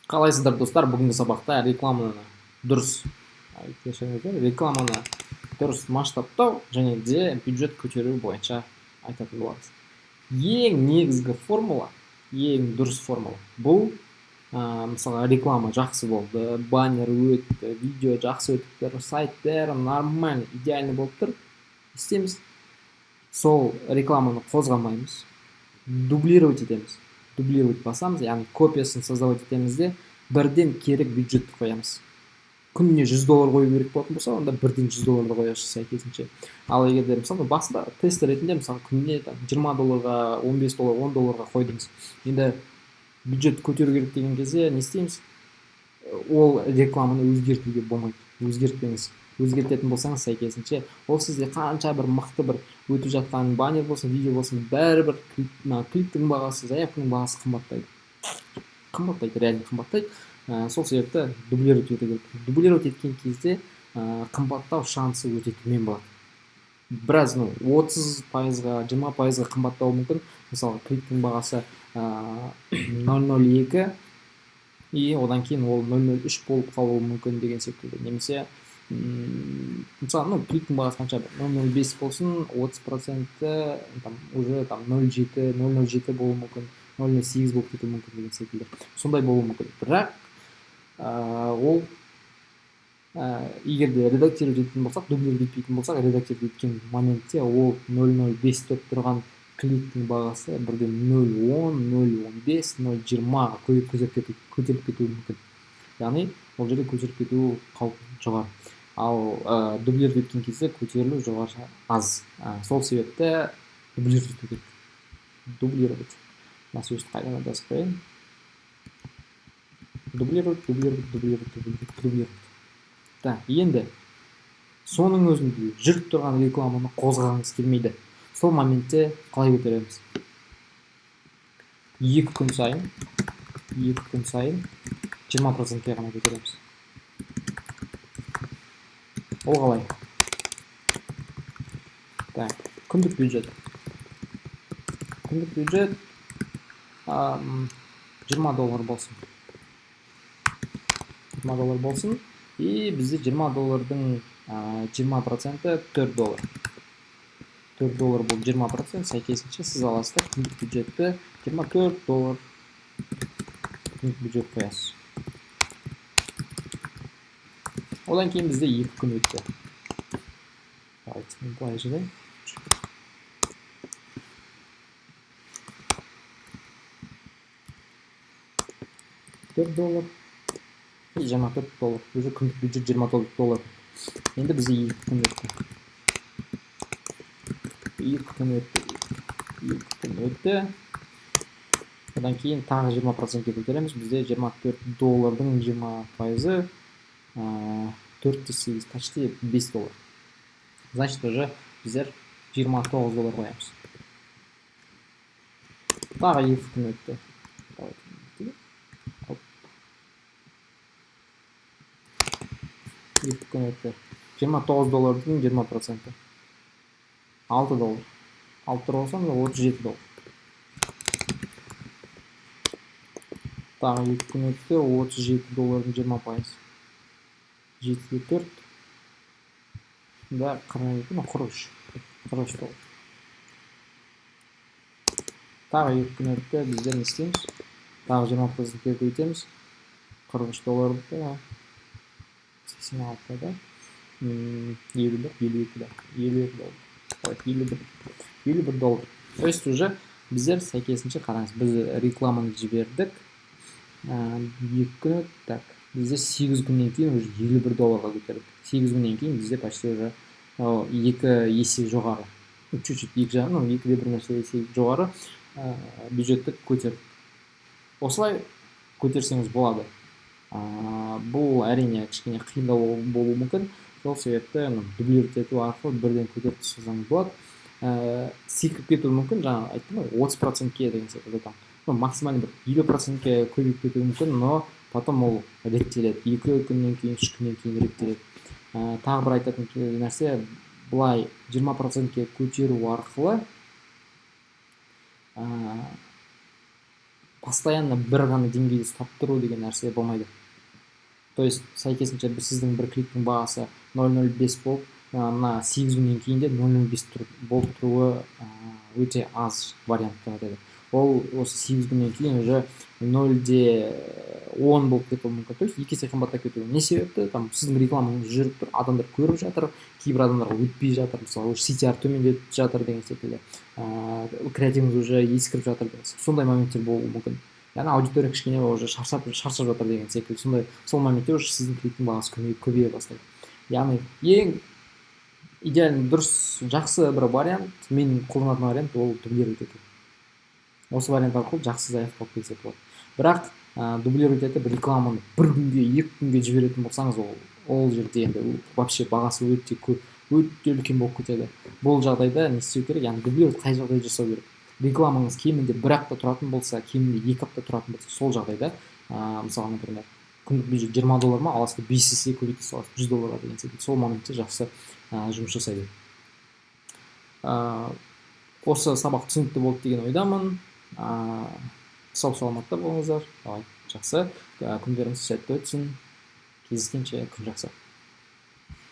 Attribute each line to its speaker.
Speaker 1: Қалайсыздар достар, бүгінгі сабақта рекламаны дұрыс рекламаны дұрыс масштабтау және де бюджет көтеру бойынша айтатын боламыз. Ең негізгі формула, ең дұрыс формула бұл мысалы реклама жақсы болды, баннер өтті, видео жақсы өтіп тұр, сайт бәрі нормально, идеальный болып тұр. Істейміз, сол рекламаны қозғамаймыз, дублировать етеміз. Дублировать басамыз, яғни копиясын создавать етеміз де бірден керек бюджетті қоямыз. Күніне $100 қою керек болатын болса, онда бірден $100 қоясыз сәйкесінше. Ал егер де мысалы басында тест ретінде мысалы күніне $20, $15, $10 қойдыңыз. Енді бюджет көтеру керек деген кезде не істейміз? Ол рекламаны өзгертуге болмайды. Өзгертпеңіз. Өзгертетін болсаңыз сәйкесінше, ол сізде қанша бір мықты бір өтіп жатқан баннер болсын, видео болсын, бәрібір кликтің бағасы, заявканың бағасы қымбаттайды. Қымбаттайды, реально қымбаттайды. Сол себепті дублировать ету керек. Дублировать еткен кезде қымбаттау шансы өте төмен болады. Біраз 30%-ға, 20%-ға қымбаттауы мүмкін. Мысалы, кликтің бағасы 0.02 и одан кейін ол 0.03 болып қалуы мүмкін деген секілді. Немесе мысалы, кликтің бағасы қанша 0.05 болсын, 30% уже 0.7 болуы мүмкін, 0.8 болып кетуі мүмкін деген секілді. Сондай болуы мүмкін. Бірақ ол егер де редактировать ететін болсақ, дублировать етпейтін болсақ, редактировать еткен моментте ол 0.05 деп тұрған кликтің бағасы бірден 0.10, 0.15, 0.20-ға көтеріліп кетуі мүмкін. Яғни ол жерде көтеріліп кетуі қаупі жоғары. Ал дублировать еткен кезде көтерілу жоғары аз. Сол себепті дублировать ету керек. Дублировать. Мына сөзді қайдан жазып қояйын. Дублировать. Енді соның өзінде жүріп тұрған рекламаны қозғағыңыз келмейді. Сол моментте қалай көтереміз? 2 күн сайын 20%-ке ғана көтереміз. Ол қалай? Күндік бюджет. Күндік бюджет $20 болсын. $20 болсын. И бізде $20-дың 20% $4. $4 болып 20%, сәйкесінше сіз аласыздар күндік бюджетті $24 күндік бюджет қоясыз. Одан кейін бізде 2 күн өтті. Былай жүрейін. $4 и $24. Уже күндік бюджет $24. Енді бізде 2 күн өтті. 2 күн өтті. Одан кейін тағы 20%-ке көтереміз. Бізде $24-дың 20%, 4-8, почти $5. Значит, уже біздер $29 қоямыз. Тағы 2 күн өтті. 2 күн өтті. $29-дың 20%. $6. 6 болсам, $37. Тағы 2 күн өтті, $37-дың 20%. 7-4. Да, 43. Тағы 2 күн өтті, біздер не істейміз? Тағы 20%-ке көйтеміз. $43-да. 86-да. 51. То есть уже біздер сәйкесінше қараңыз. Біз рекламаны жібердік. 2 күн, бізде 8 күннен кейін уже $51-ға көтердік. 8 күннен кейін бізде почти уже 2 есе жоғары. Чуть-чуть 2-де 1 нәрсе есе жоғары бюджетті көтердік. Осылай көтерсеңіз болады. Бұл әрине кішкене қиындау болуы мүмкін. Сол себепті дублировать ету арқылы бірден көтеріп тастасаңыз болады. Секіріп кетуі мүмкін, жаңа айттым ғой, 30%-ке деген секілді там. Максимально 50%-ке көбейіп кетуі мүмкін, но потом ол реттеледі. 2 күннен кейін, 3 күннен кейін реттеледі. Тағы бір айтатын нәрсе, бұлай 20%-ке көтеру арқылы постоянно бір ғана деңгейде ұстап тұру деген нәрсе болмайды. То есть сәйкесінше сіздің бір кликтің бағасы 0,05 болып, мына 8 күннен кейін де 0,05 болып тұруы өте аз вариант болады. Ол осы 8 күннен кейін уже 0,10 болып кетуі мүмкін. То есть 2 есе қымбаттап кетуі. Не себепті? Там сіздің рекламаңыз жүріп тұр, адамдар көріп жатыр, кейбір адамдарға өтпей жатыр, мысалы CTR төмендеп жатыр деген секілді, креативіңіз уже ескіріп жатыр деген секілді. Сондай моменттер болуы мүмкін. Яғни аудитория кішкене уже шаршап жатыр деген секілді. Сол моmentте уже сіздің кликтің бағасы көбейе бастайды. Яғни ең идеальный, дұрыс, жақсы бір вариант, мен қолданатын вариант ол дублировать ету. Осы вариант арқылы жақсы заявка алып келсе болады. Бірақ дублировать етіп рекламаны бір күнге, 2 күнге жіберетін болсаңыз, ол жерде енді вообще бағасы өте үлкен болып кетеді. Бұл жағдайда не істеу керек? Яғни дублировать қай жағдайда жасау керек? Рекламаңыз кемінде 1 апта тұратын болса, кемінде 2 апта тұратын болса, сол жағдайда, мысалы, например, күндік бюджет $20 ма, аласыз, 5 есе көбейте саласыз, $100 деген секілді. Сол моментте жақсы жұмыс жасайды. Осы сабақ түсінікті болды деген ойдамын. Сау саламатта болыңыздар. Жақсы, күндеріңіз сәтті өтсін. Кездескенше күн жақсы.